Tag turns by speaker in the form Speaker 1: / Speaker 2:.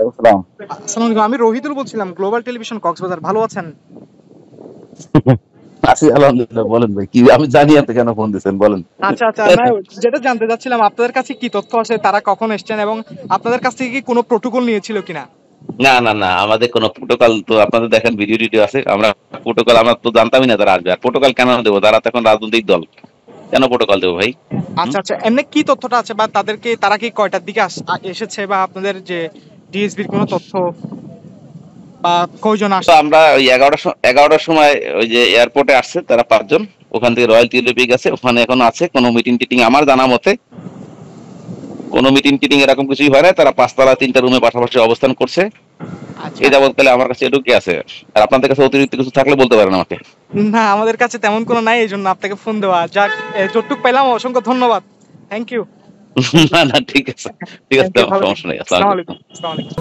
Speaker 1: আসসালাম।
Speaker 2: আসসালামু আলাইকুম। আমি রহিদুল বলছিলাম, গ্লোবাল টেলিভিশন কক্সবাজার। ভালো আছেন?
Speaker 1: আছি আলহামদুলিল্লাহ। বলেন ভাই, কি আমি জানি আপনি কেন ফোন দিচ্ছেন, বলেন।
Speaker 2: আচ্ছা আচ্ছা, না, যেটা জানতে চাচ্ছিলাম আপনাদের কাছে কি তথ্য আছে, তারা কখন এসেছেন এবং আপনাদের কাছ থেকে কি কোনো প্রোটোকল নিয়েছিল কিনা?
Speaker 1: না না না, আমাদের কোনো প্রোটোকল তো আপনাদের দেখেন, ভিডিও টিডিও আছে। আমরা প্রোটোকল আমরা তো জানতামই না তারা আসবে। আর প্রোটোকল কেন দেবো? তারা তো এখন রাজনৈতিক দল, কেন প্রোটোকল দেবো ভাই? হুম?
Speaker 2: আচ্ছা আচ্ছা, এমনি কি তথ্যটা আছে, বা তারা কি কয়টার দিকে এসেছে, বা আপনাদের যে ডিএসবির কোনো তথ্য, বা কয়জন
Speaker 1: তো
Speaker 2: আসছে?
Speaker 1: আমরা ওই 11টার সময় ওই যে এয়ারপোর্টে আসছে তারা 5 জন। ওখান থেকে রয়্যাল টিউলিপে গেছে, ওখানে এখন আছে। কোনো মিটিং টিটিং আমার জানা মতে কোনো মিটিং টিটিং এরকম কিছুই হয় না। তারা 5 তলা 3টা রুমে পাশাপাশি অবস্থান করছে।
Speaker 2: আচ্ছা।
Speaker 1: এই যাবৎকালে আমার কাছে এটুকুই আছে। আর আপনাদের কাছে অতিরিক্ত কিছু থাকলে বলতে পারেন আমাকে।
Speaker 2: না, আমাদের কাছে তেমন কোনো নাই, এই জন্য আপনাকে ফোন দেওয়া। যাক, যতটুক পেলাম অসংখ্য ধন্যবাদ। Thank you.
Speaker 1: না না, ঠিক আছে। ঠিক আছে,
Speaker 2: থ্যাংক ইউ, ভালো
Speaker 1: সমস্যা
Speaker 2: থাকবেন।
Speaker 1: নেই। আসসালামু
Speaker 2: আসসালামু আলাইকুম।
Speaker 1: আলাইকুম।
Speaker 2: আসসালামু আলাইকুম।